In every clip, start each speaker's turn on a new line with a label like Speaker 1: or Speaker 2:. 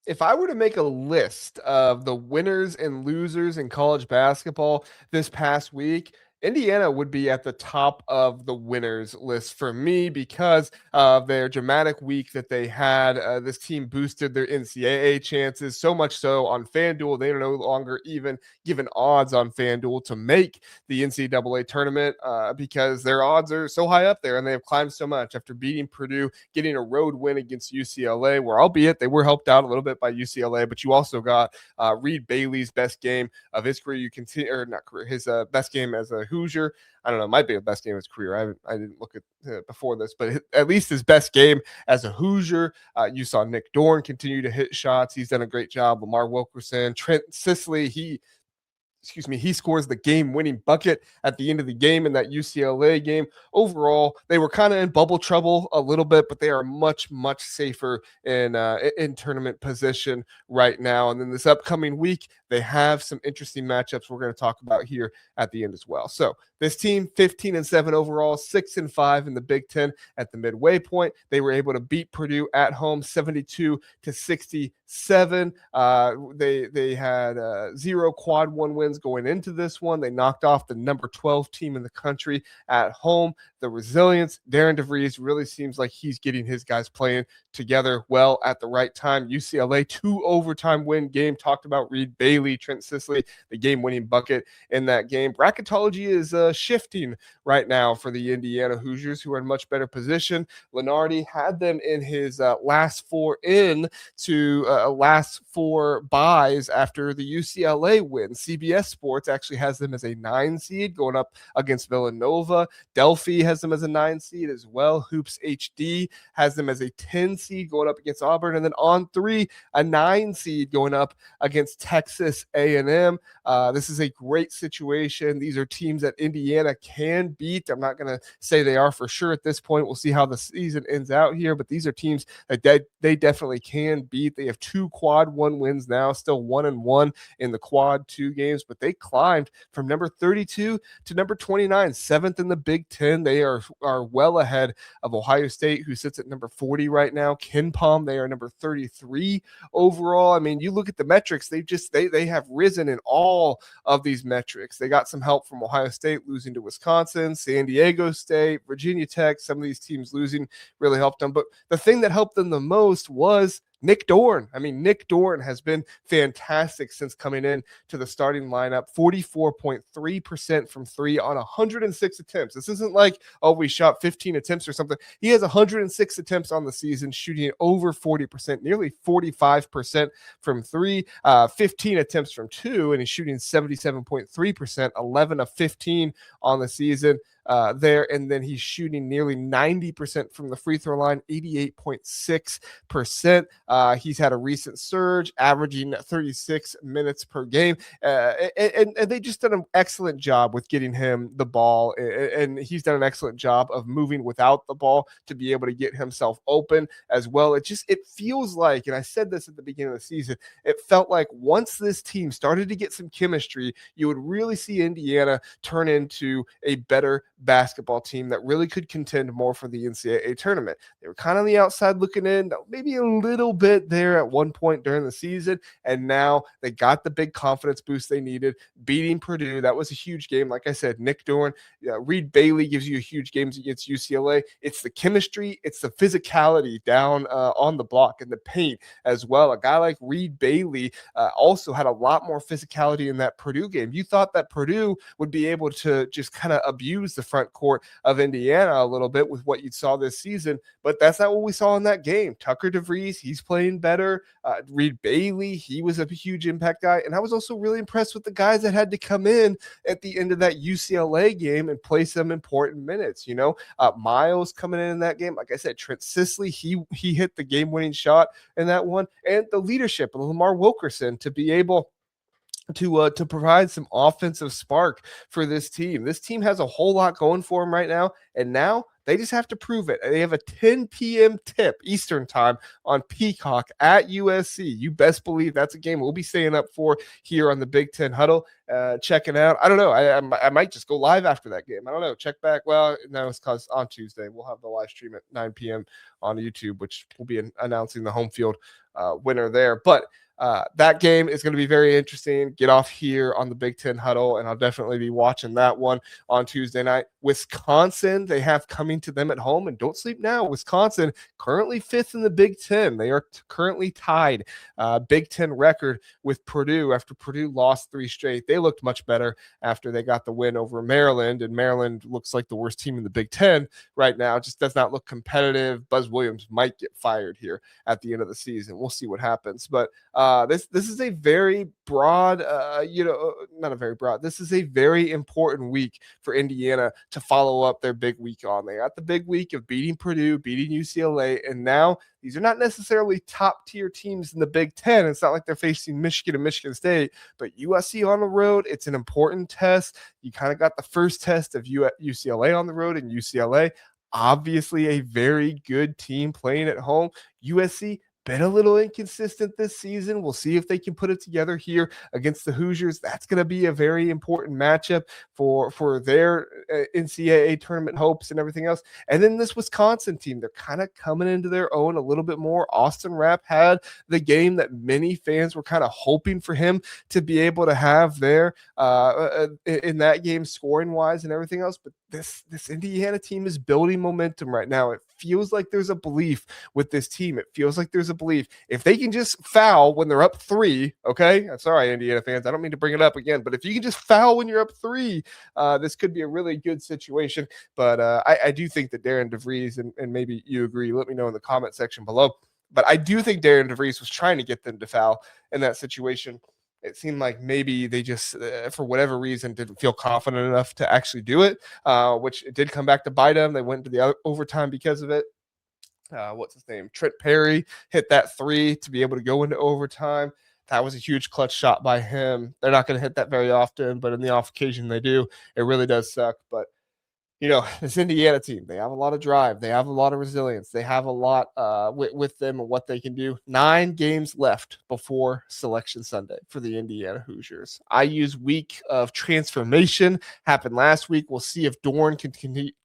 Speaker 1: If I were to make a list of the winners and losers in college basketball this past week, Indiana would be at the top of the winners list for me because of their dramatic week that they had. This team boosted their NCAA chances so much so on FanDuel. They are no longer even given odds on FanDuel to make the NCAA tournament because their odds are so high up there and they have climbed so much after beating Purdue, getting a road win against UCLA, where albeit they were helped out a little bit by UCLA, but you also got Reed Bailey's best game of his career. You continue, or not career, his best game as a Hoosier. I don't know, might be the best game of his career. I didn't look at before this, but at least his best game as a Hoosier. You saw Nick Dorn continue to hit shots. He's done a great job. Lamar Wilkerson, Trent Sisley, he scores the game-winning bucket at the end of the game in that UCLA game. Overall, they were kind of in bubble trouble a little bit, but they are much, much safer in tournament position right now. And then this upcoming week, they have some interesting matchups we're going to talk about here at the end as well. So this team, 15-7 overall, 6-5 in the Big Ten at the midway point. They were able to beat Purdue at home, 72-67. They had 0 quad one wins going into this one. They knocked off the number 12 team in the country at home. The resilience, Darren DeVries really seems like he's getting his guys playing together well at the right time. UCLA 2 overtime win game. Talked about Reed Bailey, Trent Sisley, the game-winning bucket in that game. Bracketology is shifting right now for the Indiana Hoosiers, who are in much better position. Lenardi had them in his last four buys after the UCLA win. CBS Sports actually has them as a 9 seed going up against Villanova. Delphi has them as a 9 seed as well. Hoops HD has them as a 10 seed going up against Auburn. And then on 3, a 9 seed going up against Texas A&M. This is a great situation. These are teams that Indiana can beat. I'm not going to say they are for sure at this point. We'll see how the season ends out here, but these are teams that they definitely can beat. They have 2 quad one wins now, still 1-1 in the quad 2 games, but they climbed from number 32 to number 29, 7th in the Big Ten. They are well ahead of Ohio State, who sits at number 40 right now. Ken Palm, they are number 33 overall. I mean, you look at the metrics, they have risen in all of these metrics. They got some help from Ohio State losing to Wisconsin, San Diego State, Virginia Tech. Some of these teams losing really helped them. But the thing that helped them the most was Nick Dorn. I mean, Nick Dorn has been fantastic since coming in to the starting lineup. 44.3% from 3 on 106 attempts. This isn't like, oh, we shot 15 attempts or something. He has 106 attempts on the season, shooting over 40%, nearly 45% from 3, 15 attempts from 2, and he's shooting 77.3%, 11 of 15 on the season. There, and then he's shooting nearly 90% from the free throw line, 88.6%. He's had a recent surge, averaging 36 minutes per game, and they just done an excellent job with getting him the ball, and he's done an excellent job of moving without the ball to be able to get himself open as well. It feels like, and I said this at the beginning of the season, it felt like once this team started to get some chemistry, you would really see Indiana turn into a better basketball team that really could contend more for the NCAA tournament. They were kind of on the outside looking in, maybe a little bit there at one point during the season, and now they got the big confidence boost they needed, beating Purdue. That was a huge game. Like I said, Nick Dorn, Reed Bailey gives you a huge games against UCLA. It's the chemistry, it's the physicality down on the block and the paint as well. A guy like Reed Bailey also had a lot more physicality in that Purdue game. You thought that Purdue would be able to just kind of abuse the front court of Indiana a little bit with what you saw this season, but that's not what we saw in that game. Tucker DeVries, he's playing better. Reed Bailey, he was a huge impact guy, and I was also really impressed with the guys that had to come in at the end of that UCLA game and play some important minutes. Miles coming in that game, like I said, Trent Sisley, he hit the game-winning shot in that one, and the leadership of Lamar Wilkerson to be able to provide some offensive spark for this team. This team has a whole lot going for them right now, and now They just have to prove it. They have a 10 p.m. tip Eastern time on Peacock at USC. You best believe that's a game we'll be staying up for here on the Big Ten Huddle. Checking out. I don't know. I might just go live after that game. I don't know. Check back. Well, no, it's because on Tuesday we'll have the live stream at 9 p.m. on YouTube, which will be announcing the home field winner there. But that game is going to be very interesting. Get off here on the Big Ten Huddle, and I'll definitely be watching that one on Tuesday night. Wisconsin, they have coming to them at home, and don't sleep now. Wisconsin currently 5th in the Big Ten. They are currently tied Big Ten record with Purdue after Purdue lost 3 straight. They looked much better after they got the win over Maryland, and Maryland looks like the worst team in the Big Ten right now. Just does not look competitive. Buzz Williams might get fired here at the end of the season. We'll see what happens, but this is a very broad, not a very broad. This is a very important week for Indiana to follow up their big week on. They got the big week of beating Purdue, beating UCLA, and now these are not necessarily top tier teams in the Big Ten. It's not like they're facing Michigan and Michigan State, but USC on the road, it's an important test. You kind of got the first test of UCLA on the road, and UCLA, obviously a very good team playing at home. USC been a little inconsistent this season. We'll see if they can put it together here against the Hoosiers. That's going to be a very important matchup for their NCAA tournament hopes and everything else. And then this Wisconsin team, they're kind of coming into their own a little bit more. Austin Rapp had the game that many fans were kind of hoping for him to be able to have there in that game, scoring wise and everything else. But this Indiana team is building momentum right now. It feels like there's a belief with this team. It feels like there's a belief. If they can just foul when they're up 3, okay? I'm sorry, Indiana fans. I don't mean to bring it up again, but if you can just foul when you're up 3, this could be a really good situation. But I do think that Darren DeVries, and maybe you agree, let me know in the comment section below. But I do think Darren DeVries was trying to get them to foul in that situation. It seemed like maybe they just, for whatever reason, didn't feel confident enough to actually do it, which it did come back to bite them. They went into the overtime because of it. What's his name? Trent Perry hit that 3 to be able to go into overtime. That was a huge clutch shot by him. They're not going to hit that very often, but in the off occasion they do. It really does suck, but this Indiana team, they have a lot of drive. They have a lot of resilience. They have a lot with them and what they can do. 9 games left before Selection Sunday for the Indiana Hoosiers. IU's week of transformation happened last week. We'll see if Dorn can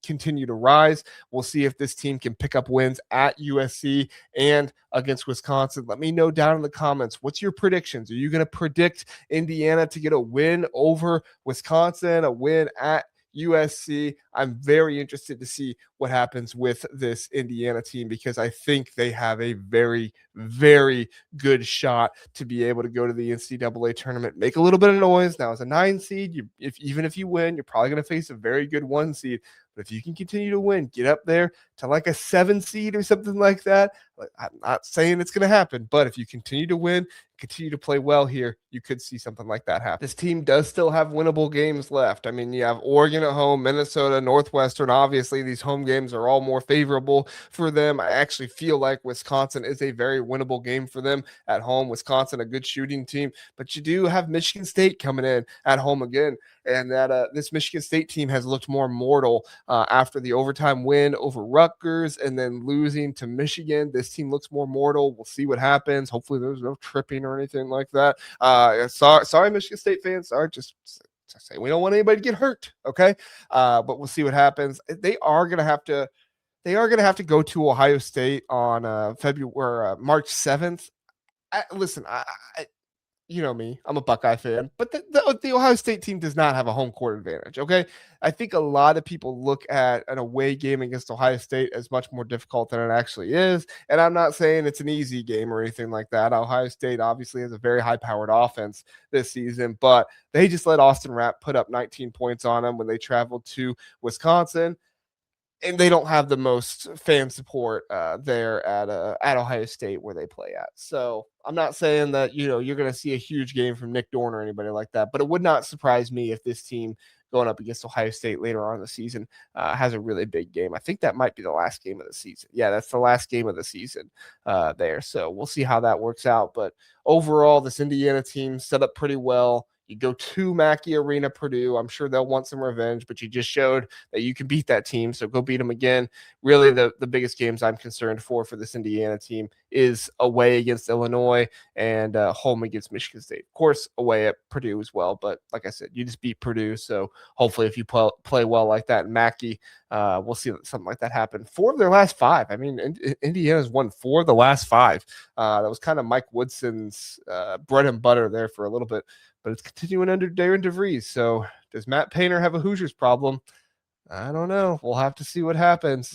Speaker 1: continue to rise. We'll see if this team can pick up wins at USC and against Wisconsin. Let me know down in the comments. What's your predictions? Are you going to predict Indiana to get a win over Wisconsin, a win at USC? I'm very interested to see what happens with this Indiana team because I think they have a very, very good shot to be able to go to the NCAA tournament, make a little bit of noise. Now, as a 9 seed, even if you win, you're probably going to face a very good 1 seed. But if you can continue to win, get up there to like a 7 seed or something like that. I'm not saying it's going to happen, but if you continue to win, continue to play well here, you could see something like that happen. This team does still have winnable games left. I mean, you have Oregon at home, Minnesota, Northwestern. Obviously, these home games are all more favorable for them. I actually feel like Wisconsin is a very winnable game for them at home. Wisconsin, a good shooting team, but you do have Michigan State coming in at home again. And that this Michigan State team has looked more mortal after the overtime win over Rutgers and then losing to Michigan. This team looks more mortal. We'll see what happens. Hopefully there's no tripping or anything like that. Sorry, Michigan State fans. Sorry, just say we don't want anybody to get hurt, okay? But we'll see what happens. They are going to have to go to Ohio State on March 7th. Listen, you know me, I'm a Buckeye fan, but the Ohio State team does not have a home court advantage, okay? I think a lot of people look at an away game against Ohio State as much more difficult than it actually is, and I'm not saying it's an easy game or anything like that. Ohio State obviously has a very high-powered offense this season, but they just let Austin Rapp put up 19 points on them when they traveled to Wisconsin. And they don't have the most fan support there at Ohio State where they play at. So I'm not saying that, you're going to see a huge game from Nick Dorn or anybody like that, but it would not surprise me if this team going up against Ohio State later on in the season has a really big game. I think that might be the last game of the season. Yeah, that's the last game of the season there. So we'll see how that works out. But overall, this Indiana team set up pretty well. You go to Mackey Arena, Purdue. I'm sure they'll want some revenge, but you just showed that you can beat that team. So go beat them again. Really, the biggest games I'm concerned for this Indiana team is away against Illinois and home against Michigan State. Of course, away at Purdue as well. But like I said, you just beat Purdue. So hopefully, if you play well like that in Mackey, we'll see something like that happen. 4 of their last 5. I mean, Indiana's won 4 of the last 5. That was kind of Mike Woodson's bread and butter there for a little bit, but it's continuing under Darren DeVries. So does Matt Painter have a Hoosiers problem? I don't know. We'll have to see what happens.